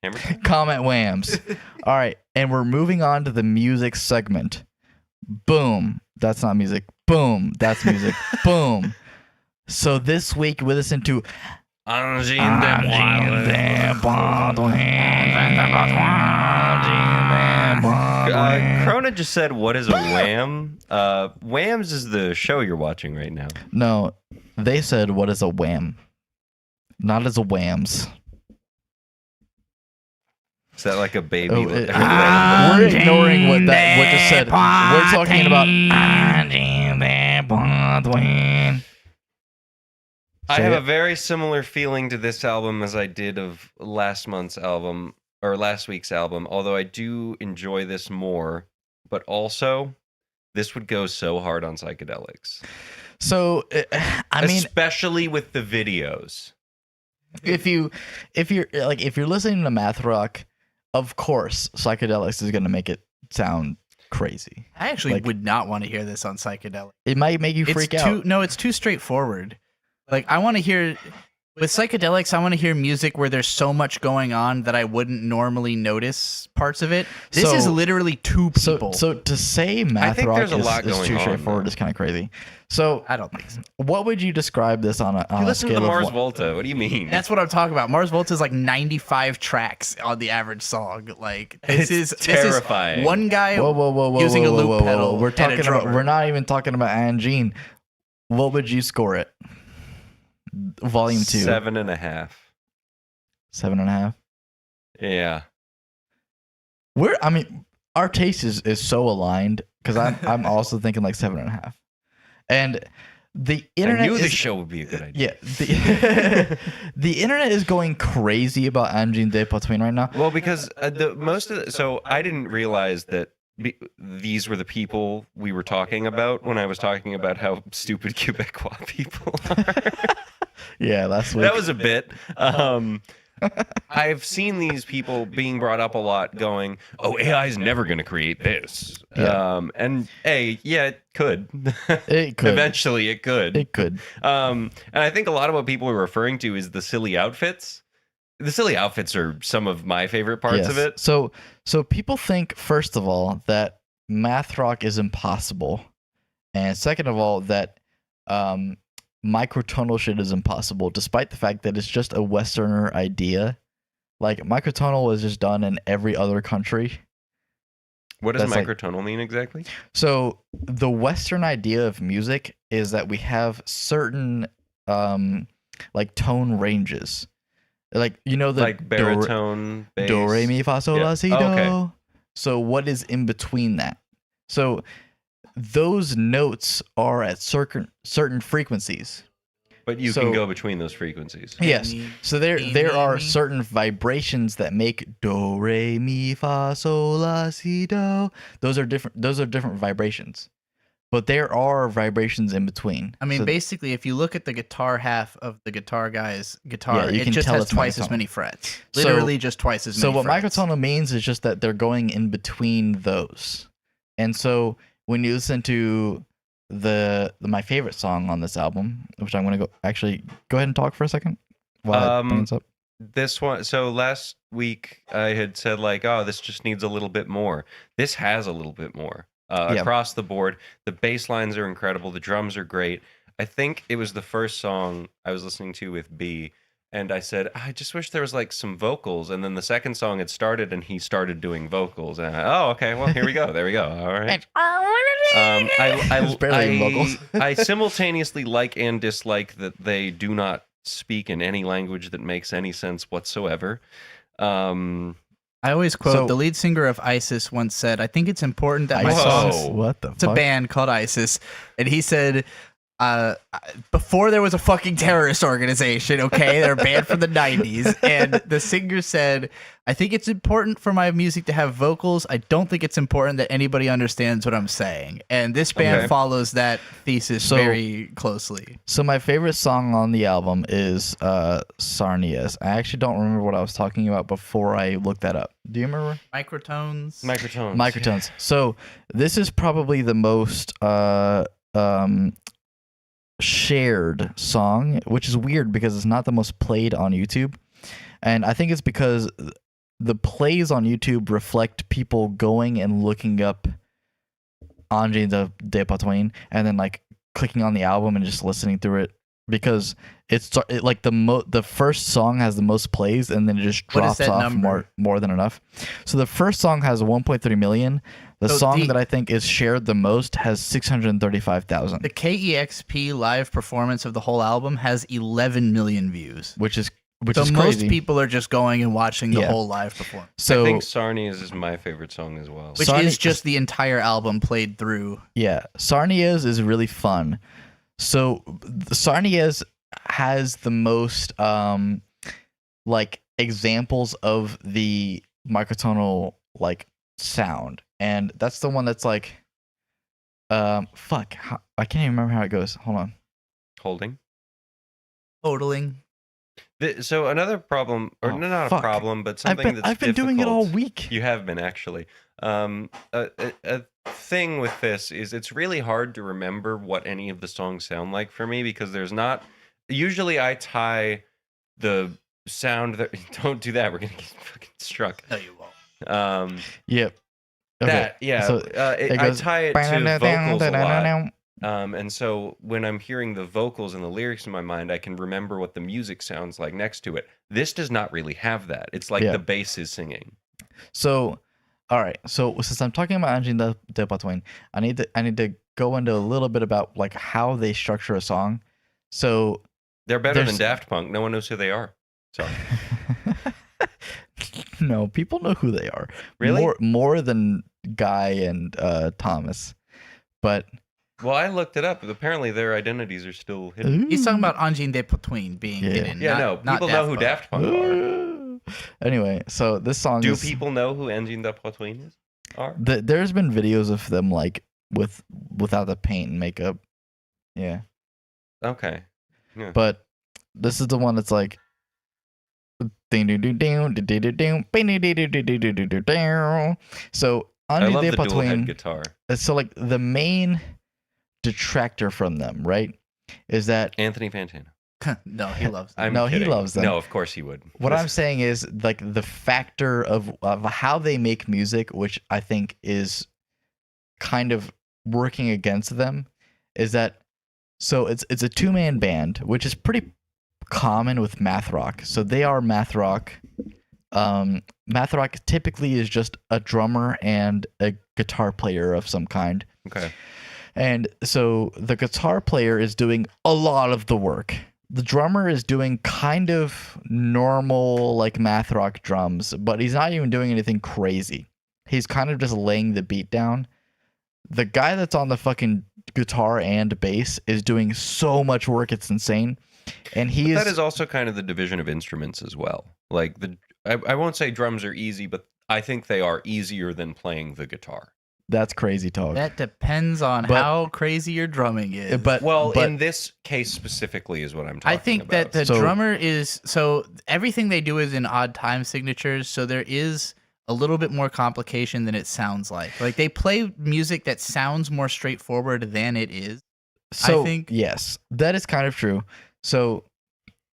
Hammer time? Comment whams. All right, and we're moving on to the music segment. Boom. That's not music. Boom. That's music. Boom. So this week we listen to Angine de Poitrine. Krona just said, "What is a wham?" Whams is the show you're watching right now. No, they said, "What is a wham?" Not as a whams. Is that like a baby? Oh, we're ignoring what just said. We're talking about. I have a very similar feeling to this album as I did of last month's album or last week's album, although I do enjoy this more, but also this would go so hard on psychedelics. So, I mean, especially with the videos. If you're listening to math rock, of course, psychedelics is going to make it sound crazy. I actually would not want to hear this on psychedelic. It might make you freak out. No, it's too straightforward. Like, I want to hear with psychedelics, I want to hear music where there's so much going on that I wouldn't normally notice parts of it. This is literally two people. So to say math rock is too straightforward is kind of crazy. So I don't think so. What would you describe this on a you listen scale to Mars of Volta? What do you mean? That's what I'm talking about. Mars Volta is like 95 tracks on the average song. Like this is terrifying. This is one guy using a loop pedal. We're talking about. We're not even talking about Angine. What would you score it? Volume 2. 7.5. 7.5. Yeah. Our taste is so aligned because I'm also thinking like 7.5. And the internet. I knew this show would be a good idea. Yeah. The internet is going crazy about Angine de Poitrine right now. Well, because so I didn't realize that these were the people we were talking about when I was talking about how stupid Quebecois people are. Yeah, last week. That was a bit. I've seen these people being brought up a lot going, oh, AI is never going to create this. Yeah. And it could. It could. Eventually it could. It could. And I think a lot of what people are referring to is the silly outfits. The silly outfits are some of my favorite parts of it. So people think, first of all, that math rock is impossible. And second of all, that microtonal shit is impossible, despite the fact that it's just a Westerner idea. Like, microtonal was just done in every other country. What does microtonal mean exactly? So the Western idea of music is that we have certain tone ranges. Like, the like baritone, bass. Do, re, mi, fa, sol, la, si, do. Okay. So what is in between that? So those notes are at certain frequencies. But you can go between those frequencies. Yes. So there are certain vibrations that make do, re, mi, fa, sol, la, si, do. Those are different vibrations. But there are vibrations in between. I mean, basically, if you look at the guitar half of the guitar guy's guitar, it just has twice as many frets. Literally just twice as many frets. So what microtonal means is just that they're going in between those. And so when you listen to my favorite song on this album, which I'm going to go ahead and talk for a second while I bring this up. This one, so last week I had said this just needs a little bit more. This has a little bit more. Across the board, the bass lines are incredible. The drums are great. I think it was the first song I was listening to with B, and I said, I just wish there was some vocals. And then the second song had started, and he started doing vocals. And okay, well, here we go. There we go. All right. I simultaneously like and dislike that they do not speak in any language that makes any sense whatsoever. I always quote the lead singer of ISIS once said, I think it's important that my songs... What the fuck? It's a band called ISIS. And he said, before there was a fucking terrorist organization, okay? They're banned from the 90s. And the singer said, I think it's important for my music to have vocals. I don't think it's important that anybody understands what I'm saying. And this band follows that thesis very closely. So my favorite song on the album is Sarnias. I actually don't remember what I was talking about before I looked that up. Do you remember? Microtones. Yeah. So this is probably the most shared song, which is weird because it's not the most played on YouTube. And I think it's because the plays on YouTube reflect people going and looking up Angine de Poitrine and then like clicking on the album and just listening through it, because like the first song has the most plays and then it just drops off more than enough. So the first song has 1.3 million. The song that I think is shared the most has 635,000. The KEXP live performance of the whole album has 11 million views, which is crazy. Most people are just going and watching the whole live performance. So I think Sarnias is my favorite song as well. Which is just the entire album played through. Yeah, Sarnias is really fun. So Sarnias has the most like examples of the microtonal like sound, and that's the one that's like I can't even remember how it goes. Hold on. Holding. Totaling. So another problem, or not a problem, but something I've been doing it all week. You have been, actually. A thing with this is it's really hard to remember what any of the songs sound like for me, because there's not. Usually I tie the sound that. Don't do that. We're going to get fucking struck. No, you won't. Yep. Okay. That, yeah. So I tie it to vocals a lot. And so when I'm hearing the vocals and the lyrics in my mind, I can remember what the music sounds like next to it. This does not really have that. It's like the bass is singing. So, all right. So since I'm talking about Angine de Poitrine, I need to go into a little bit about like how they structure a song. So they're better than Daft Punk. No one knows who they are. So no, people know who they are. Really? More than Guy and Thomas, but. Well, I looked it up. Apparently, their identities are still hidden. He's talking about Angine de Poitrine being hidden. Yeah, people know who Daft Punk are. Anyway, so this song Do people know who Angine de Poitrine are? There's been videos of them like without the paint and makeup. Yeah. Okay. Yeah. But this is the one that's like so Angine de Poitrine guitar. So like the main detractor from them, right, is that Anthony Fantano. No, he loves them. He loves them. No, of course he would. What I'm saying is like the factor of how they make music, which I think is kind of working against them, is that so it's a 2-man band, which is pretty common with math rock. So they are math rock. Math rock typically is just a drummer and a guitar player of some kind. Okay. And so the guitar player is doing a lot of the work. The drummer is doing kind of normal like math rock drums, but he's not even doing anything crazy. He's kind of just laying the beat down. The guy that's on the fucking guitar and bass is doing so much work, it's insane. And that is also kind of the division of instruments as well. Like I won't say drums are easy, but I think they are easier than playing the guitar. That's crazy talk. That depends on how crazy your drumming is. But in this case specifically is what I'm talking about. I think that the drummer is everything they do is in odd time signatures, so there is a little bit more complication than it sounds like. Like they play music that sounds more straightforward than it is. So I think yes, that is kind of true. So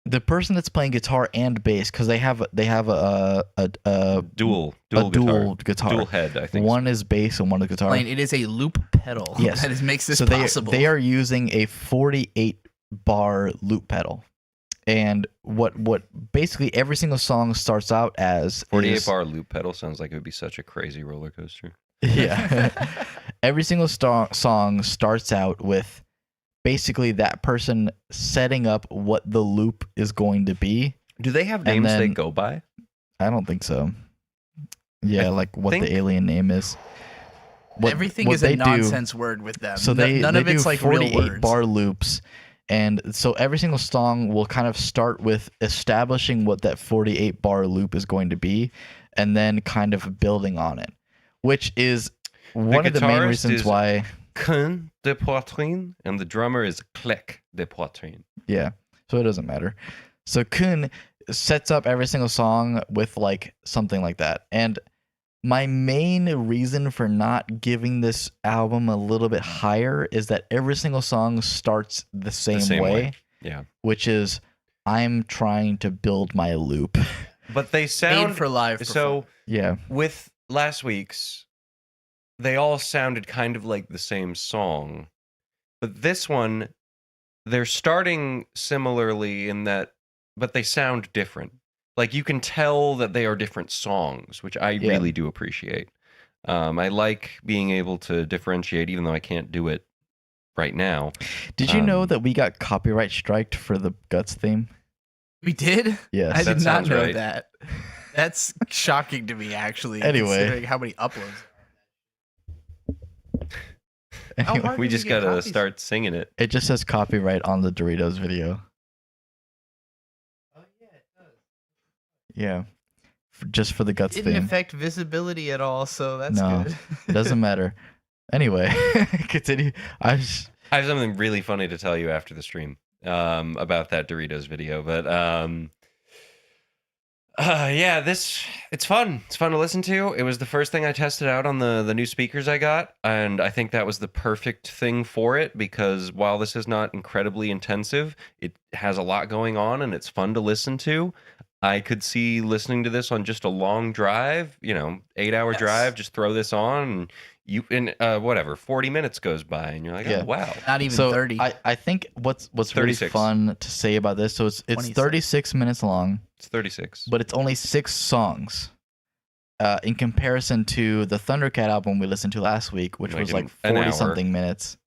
the person that's playing guitar and bass, because they have a dual guitar, dual head. I think one is bass and one is guitar. It is a loop pedal. Yes, that makes this possible. They are using a 48 bar loop pedal, and what basically every single song starts out as 48 bar loop pedal sounds like it would be such a crazy roller coaster. Yeah, every single song starts out with basically that person setting up what the loop is going to be. Do they have names they go by? I don't think so. Yeah, like what the alien name is. Everything is a nonsense word with them. So none of it's like real words. 48 bar loops. And so every single song will kind of start with establishing what that 48 bar loop is going to be and then kind of building on it, which is one of the main reasons why Angine de Poitrine, and the drummer is Angine de Poitrine. Yeah, so it doesn't matter. So Angine sets up every single song with like something like that. And my main reason for not giving this album a little bit higher is that every single song starts the same way. Yeah. Which is, I'm trying to build my loop. but they sound Made for live. so. Yeah. With last week's, they all sounded kind of like the same song, but this one, they're starting similarly in that, but they sound different. Like you can tell that they are different songs, which I really do appreciate. I like being able to differentiate, even though I can't do it right now. Did you know that we got copyright striked for the Guts theme? We did? Yes. I That did not sounds know right. that. That's shocking to me, actually. Anyway. Considering how many uploads. How Anyway, hard We did just you get gotta copies? start singing it. it just says copyright on the Doritos video. Oh, yeah, it does. Yeah. Just for the Guts Didn't theme. affect visibility at all, so that's No. good. It doesn't matter. Anyway, continue. I have something really funny to tell you after the stream about that Doritos video, but yeah, it's fun. It's fun to listen to. It was the first thing I tested out on the new speakers I got, and I think that was the perfect thing for it because while this is not incredibly intensive, it has a lot going on and it's fun to listen to. I could see listening to this on just a long drive, 8-hour drive, just throw this on and whatever, 40 minutes goes by and you're like, Yeah. oh wow. Not even so 30. I think what's really 36. fun to say about this, so it's 26. 36 minutes long, It's 36. but it's only 6 songs. In comparison to the Thundercat album we listened to last week, which Like was like an 40 hour. something minutes.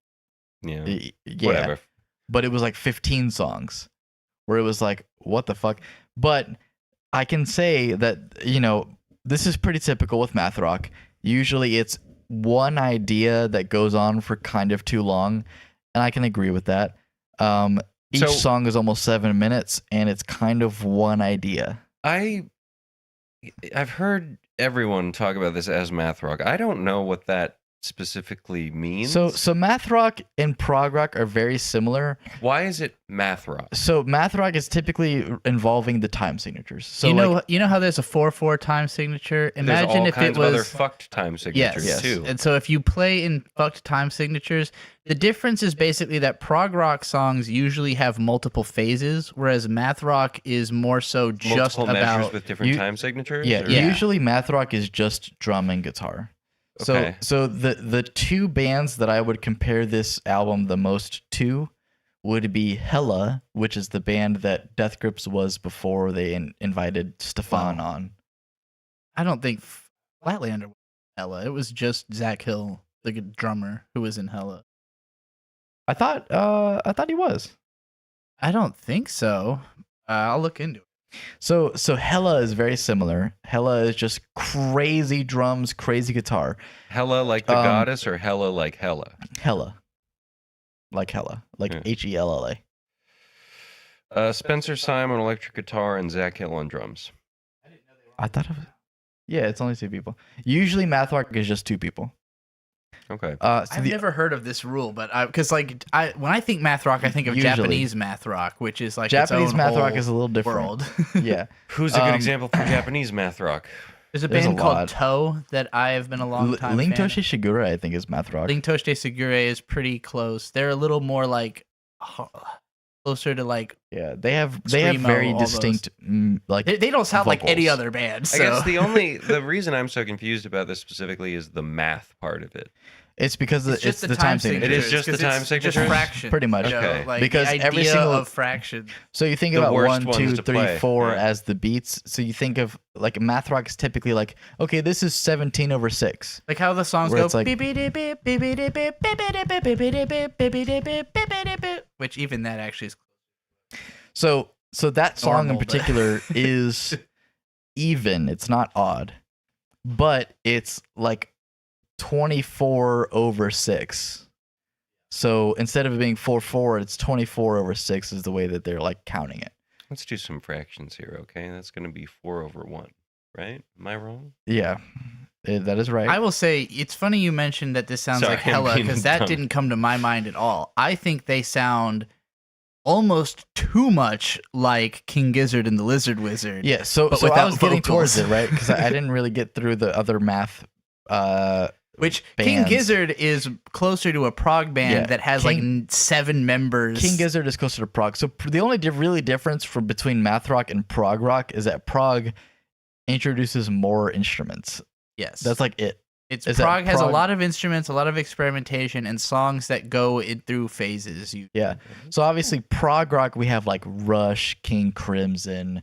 Yeah. Yeah. Whatever. But it was like 15 songs where it was like, what the fuck? But I can say that, this is pretty typical with math rock. Usually it's one idea that goes on for kind of too long, and I can agree with that. Each song is almost 7 minutes, and it's kind of one idea. I've heard everyone talk about this as math rock. I don't know what that specifically means. So math rock and prog rock are very similar. Why is it math rock? So math rock is typically involving the time signatures. So you know how there's a 4/4 time signature? There's Imagine all if kinds it of other was fucked time signatures yes. too. And so if you play in fucked time signatures, the difference is basically that prog rock songs usually have multiple phases, whereas math rock is more so just Multiple measures about with different you- time signatures? yeah, or- usually math rock is just drum and guitar. Okay. So the two bands that I would compare this album the most to would be Hella, which is the band that Death Grips was before they invited Stefan on. I don't think Flatlander was Hella. It was just Zach Hill, the drummer, who was in Hella. I thought he was. I don't think so. I'll look into it. So Hella is very similar. Hella is just crazy drums, crazy guitar. Hella like the goddess or Hella like Hella? Hella. Like Yeah. Hella. Spencer Simon electric guitar and Zach Hill on drums. I thought it was. Yeah, it's only 2 people. Usually math rock is just 2 people. Okay. I've never heard of this rule, but when I think math rock, I think of Usually. Japanese math rock, which is like Japanese its own math rock whole is a little different. world. Yeah. Who's a good Um, example for Japanese math rock? There's a There's a band called lot. Toe that I have been a long time Link fan Toshi Shigure, I think, is math rock. of. Link Toshi Segure is pretty close. They're a little more like closer to like Yeah, they have Screamo, very all those. distinct they don't sound like any vocals. other band. I So. guess the reason I'm so confused about this specifically is the math part of it. It's because It's just the time signature. It is just the 'cause time it's signatures? Just fraction. Pretty much. Okay. Like Because the every idea single- of fraction. So you think The about worst 1, ones 2, to 3, play. 4 Yeah. as the beats. So you think of like math rock is typically like, okay, this is 17/6. Like how the songs Where go, it's like- which even that actually is. So that song in Normal, but- particular is even. It's not odd, but it's like 24/6. So instead of it being 4/4, it's 24/6 is the way that they're like counting it. Let's do some fractions here, okay? That's going to be 4/1, right? Am I wrong? Yeah, that is right. I will say it's funny you mentioned that this sounds Sorry, like Hella I'm being because that dumb. didn't come to my mind at all. I think they sound almost too much like King Gizzard and the Lizard Wizard. Yeah, so but I without was getting towards vocals. it, right? Because I didn't really get through the other math. Which King bands. Gizzard is closer to a prog band Yeah, that has King- like 7 members. King Gizzard is closer to prog. So the only really difference between math rock and prog rock is that prog introduces more instruments. Yes. That's like it. It's Is that prog has a prog- lot of instruments, a lot of experimentation, and songs that go through phases. Yeah. So obviously prog rock, we have like Rush, King Crimson.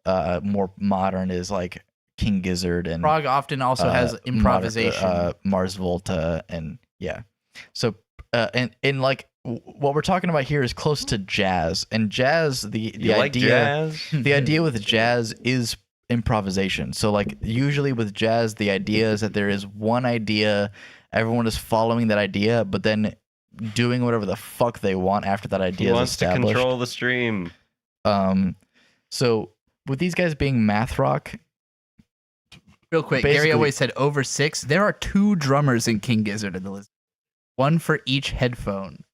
More modern is like King Gizzard, and Prog often also has improvisation. Mars Volta, and yeah. So and like what we're talking about here is close to jazz, and jazz the You like idea jazz? the idea with jazz is improvisation. So like usually with jazz, the idea is that there is one idea, everyone is following that idea, but then doing whatever the fuck they want after that idea Who is wants to established. control the stream? So with these guys being math rock, Real quick, basically- Gary always said over 6. There are 2 drummers in King Gizzard in the list. 1 for each headphone.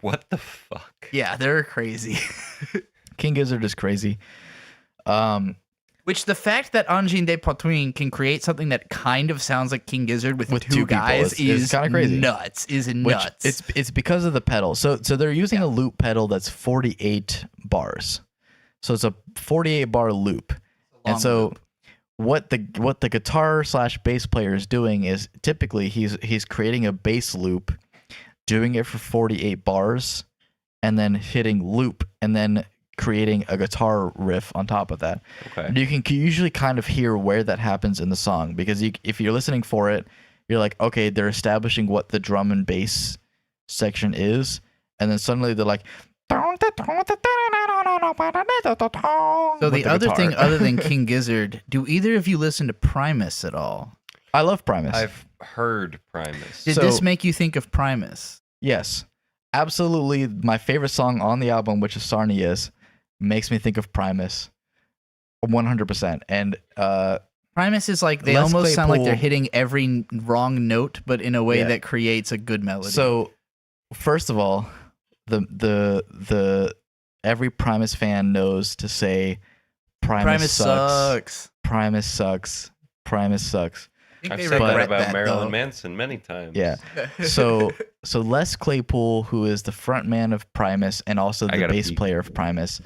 What the fuck? Yeah, they're crazy. King Gizzard is crazy. Which the fact that Angine de Poitrine can create something that kind of sounds like King Gizzard with 2 people guys is kinda crazy. Nuts. Is Which nuts. it's because of the pedal. So they're using a loop pedal that's 48 bars. So it's a 48 bar loop. And so what the guitar / bass player is doing is typically he's creating a bass loop, doing it for 48 bars, and then hitting loop, and then creating a guitar riff on top of that. Okay. And you can usually kind of hear where that happens in the song, because if you're listening for it, you're like, okay, they're establishing what the drum and bass section is, and then suddenly they're like, So the other guitar. thing other than King Gizzard, do either of you listen to Primus at all? I love Primus. I've heard Primus. Did So- this make you think of Primus? Yes, absolutely. My favorite song on the album, which is Sarnias, makes me think of Primus 100%. And Primus is like they Les almost sound like they're Claypool- hitting every wrong note, but in a way Yeah. that creates a good melody. so, first of all, the every Primus fan knows to say Primus sucks. Primus sucks. Primus sucks. I think I've they said that regret about Marilyn though. Manson many times. Yeah. So Les Claypool, who is the front man of Primus and also I the gotta bass pee. player of Primus,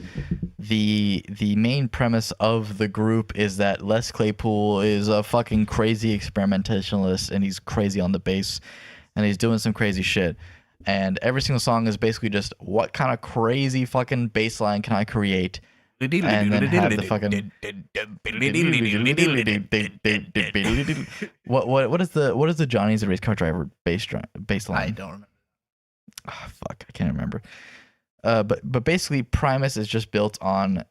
the main premise of the group is that Les Claypool is a fucking crazy experimentalist, and he's crazy on the bass, and he's doing some crazy shit. And every single song is basically just, what kind of crazy fucking bass line can I create? And then have the fucking what is the Johnny's the Race Car Driver bass line? I don't remember. Oh, fuck, I can't remember. But basically, Primus is just built on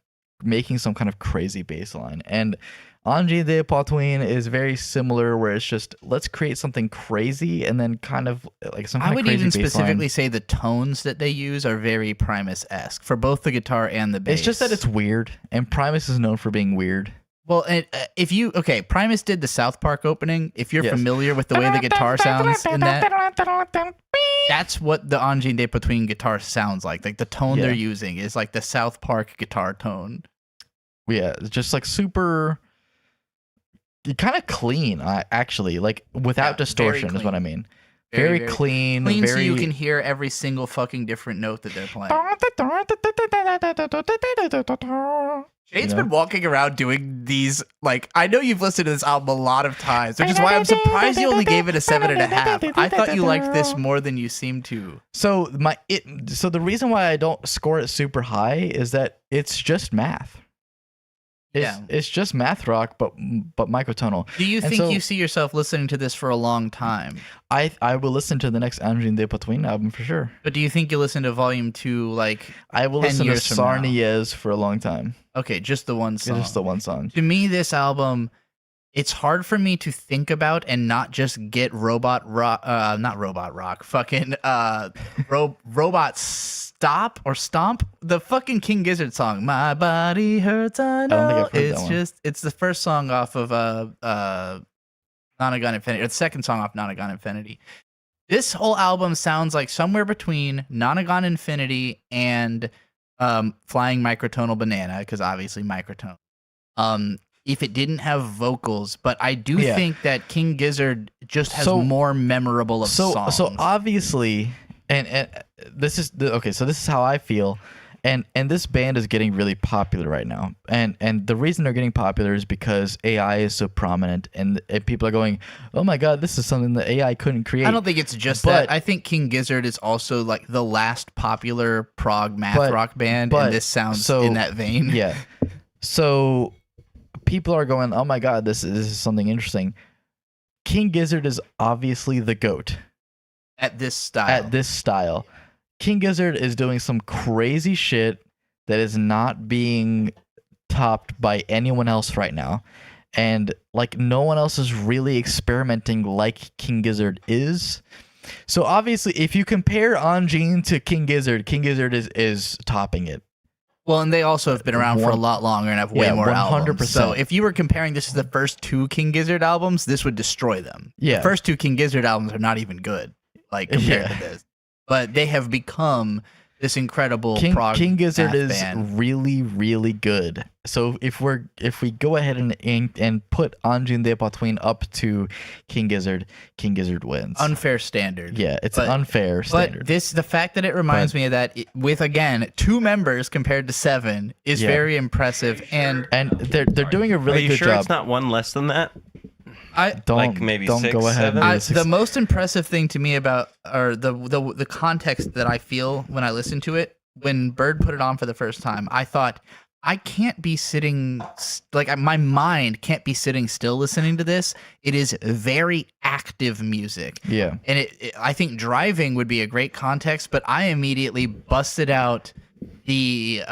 making some kind of crazy bass line, and Angine de Poitrine is very similar, where it's just, let's create something crazy and then kind of like some kind I of would crazy even bass line. specifically say the tones that they use are very Primus-esque for both the guitar and the bass. It's just that it's weird, and Primus is known for being weird. Well, if you Primus did the South Park opening. If you're Yes. familiar with the way the guitar sounds in that, that's what the Angine de Poitrine guitar sounds like. Like the tone they're Yeah. using is like the South Park guitar tone. Yeah, it's just like super, kind of clean, actually, like without Yeah, very distortion is what I clean. mean. Very clean, Clean, very so you can hear every single fucking different note that they're playing. Shade's been walking around doing these, like, I know you've listened to this album a lot of times, which is why I'm surprised you only gave it a 7.5. I thought you liked this more than you seem to. So the reason why I don't score it super high is that it's just math. It's just math rock, but microtonal. Do you And think so- you see yourself listening to this for a long time? I will listen to the next Angine de Poitrine album for sure. But do you think you'll listen to Volume 2, like, I will 10 listen to years from now? Sarnias for a long time. Okay, just the one song? Just the one song. To me, this album, it's hard for me to think about and not just get robot rock, fucking robot stop or stomp. The fucking King Gizzard song, My Body Hurts, I don't think Know. I've heard that one. It's the first song off of Nonagon Infinity, or the second song off Nonagon Infinity. This whole album sounds like somewhere between Nonagon Infinity and Flying Microtonal Banana, because obviously microtone. If it didn't have vocals, but I do Yeah. think that King Gizzard just has So- more memorable of songs. So obviously, and this is okay. So this is how I feel, and this band is getting really popular right now, and the reason they're getting popular is because AI is so prominent, and people are going, oh my god, this is something that AI couldn't create. I don't think it's just that. I think King Gizzard is also like the last popular prog math rock band, and this sounds in that vein. Yeah. So people are going, oh my god, this is something interesting. King Gizzard is obviously the GOAT at this style. King Gizzard is doing some crazy shit that is not being topped by anyone else right now. And like no one else is really experimenting like King Gizzard is. So obviously if you compare Angine to King Gizzard is topping it. Well, and they also have been around for a lot longer and have way more 100%. Albums. So if you were comparing this to the first 2 King Gizzard albums, this would destroy them. Yeah. The first 2 King Gizzard albums are not even good, like compared to this. But they have become this incredible King Gizzard is band. Really, really good. So if we go ahead and put Angine de Poitrine up to King Gizzard wins. Unfair standard. Yeah, it's an unfair standard. But the fact that it reminds me of that with again 2 members compared to 7 is very impressive, and they're doing a really good job. Are you sure it's not one less than that? Don't go ahead. The most impressive thing to me about the context that I feel when I listen to it, when Bird put it on for the first time, I thought I can't be sitting my mind can't be sitting still listening to this. It is very active music. Yeah, and I think driving would be a great context, but I immediately busted out the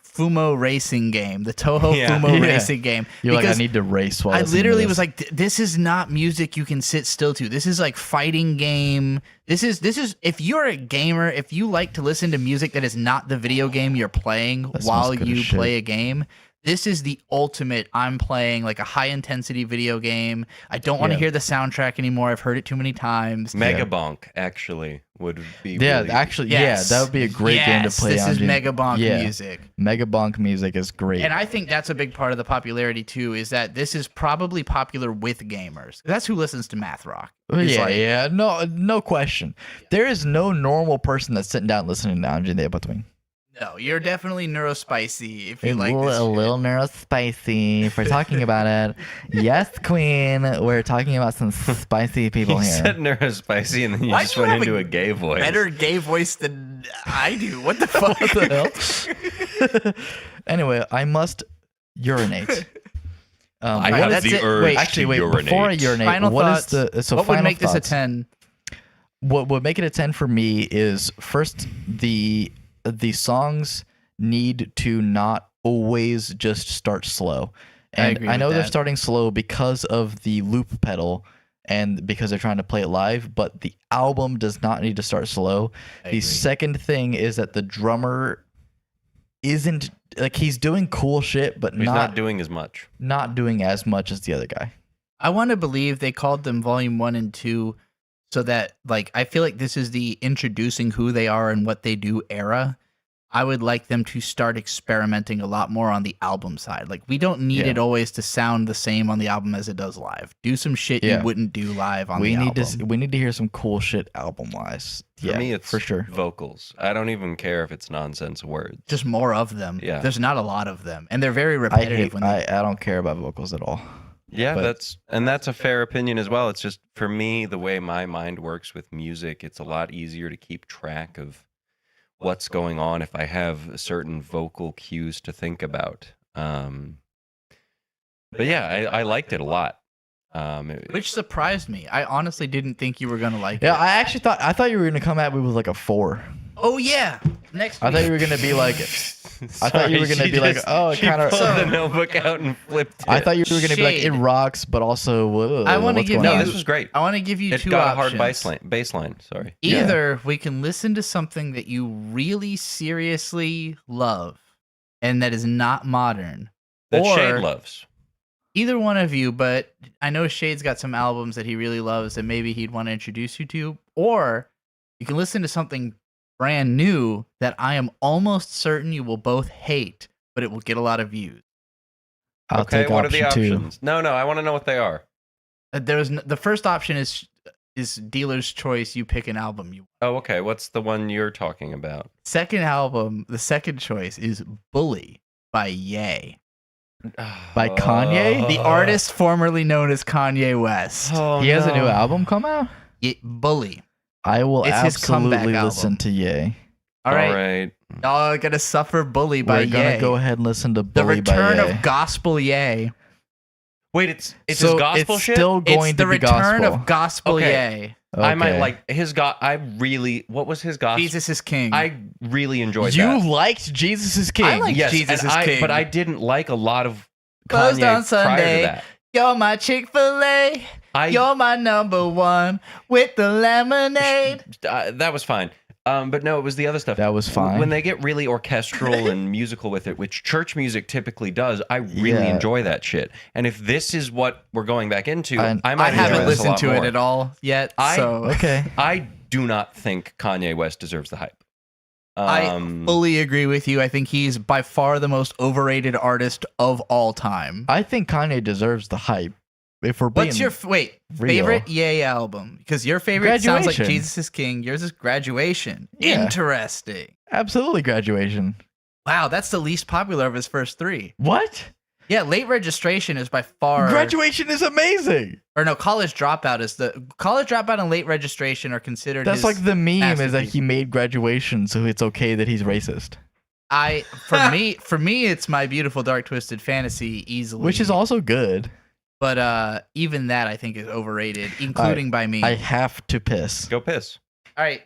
Fumo racing game, the Toho Fumo racing game. You're like, I need to race while I literally was like, this is not music you can sit still to. This is like fighting game. This is if you're a gamer, if you like to listen to music that is not the video game you're playing while you play a game, this is the ultimate. I'm playing like a high intensity video game. I don't want to hear the soundtrack anymore. I've heard it too many times. Mega Bonk actually would be that would be a great game to play. This is Mega Bonk music. Mega Bonk music is great. And I think that's a big part of the popularity too, is that this is probably popular with gamers. That's who listens to math rock. No question. There is no normal person that's sitting down listening to Angine de Poitrine. No, you're definitely neurospicy if you like this shit. A little neurospicy if we're talking about it. Yes, Queen, we're talking about some spicy people here. You said neurospicy and then you just went into a gay voice. Better gay voice than I do. What the fuck? What the hell? Anyway, I must urinate. I have the urge to urinate. Before I urinate, final thoughts. What would make this a 10? What would make it a 10 for me is first the songs need to not always just start slow. And I know they're starting slow because of the loop pedal and because they're trying to play it live, but the album does not need to start slow. The second thing is that the drummer isn't like, he's doing cool shit, but he's not doing as much. Not doing as much as the other guy. I want to believe they called them Volume 1 and 2 so that, like, I feel like this is the introducing who they are and what they do era. I would like them to start experimenting a lot more on the album side. Like, we don't need it always to sound the same on the album as it does live. Do some shit you wouldn't do live on the album. We need to hear some cool shit album-wise. For me, it's for sure vocals. I don't even care if it's nonsense words. Just more of them. Yeah. There's not a lot of them. And they're very repetitive. I don't care about vocals at all. Yeah, that's a fair opinion as well. It's just, for me, the way my mind works with music, it's a lot easier to keep track of what's going on if I have certain vocal cues to think about. But yeah, I liked it a lot. Which surprised me. I honestly didn't think you were gonna like it. Yeah, I thought you were gonna come at me with like a 4. Oh yeah, next week. I thought you were gonna be like. I thought you were gonna be like, oh, it kind of. Pulled the notebook out and flipped it. I thought you were gonna be like, it rocks, but also. I want to give you. No, this was great. I want to give you two got options. A hard baseline. Sorry. Either we can listen to something that you really seriously love, and that is not modern, that Shade loves. Either one of you, but I know Shade's got some albums that he really loves that maybe he'd want to introduce you to, or you can listen to something brand new that I am almost certain you will both hate, but it will get a lot of views. I'll take what are the options? Two. No, I want to know what they are. The first option is is dealer's choice. You pick an album you. Oh, okay. What's the one you're talking about? Second album, the second choice is Bully by Ye. By Kanye? The artist formerly known as Kanye West. Oh, He has a new album come out? Bully. I will It's his comeback absolutely album. listen to Ye. All right. Y'all are gonna suffer Bully by We're gonna Ye. go ahead and listen to The Bully by return Ye. of gospel Ye. Wait, it's So his gospel it's shit? still going It's to the be return gospel. of gospel Okay. Ye. I might Okay. like his what was his gospel? Jesus is King. I really enjoyed You that. liked Jesus is King. I like Yes, Jesus and is King. but I didn't like a lot of Closed Kanye on Sunday. prior to that. You're my Chick-fil-A. You're my number one with the lemonade. That was fine. But no, it was the other stuff. That was fine. When they get really orchestral and musical with it, which church music typically does, I really Yeah. enjoy that shit. And if this is what we're going back into, And I might I haven't enjoy this a listened lot to more. it at all yet. So Okay. I do not think Kanye West deserves the hype. I fully agree with you. I think he's by far the most overrated artist of all time. I think Kanye deserves the hype. If we're being What's your real. favorite Ye album? Because your favorite sounds like Graduation. Jesus is King. Yours is Graduation. Yeah. Interesting. Absolutely Graduation. Wow, that's the least popular of his first three. What? Yeah, Late Registration is by far. Graduation is amazing. Or no, College Dropout is the College Dropout and Late Registration are considered. That's his like the meme is that masterpiece. he made Graduation, so it's okay that he's racist. For me, it's My Beautiful Dark Twisted Fantasy easily, Which is also good. But even that I think is overrated, including by me. I have to piss. Go piss. All right,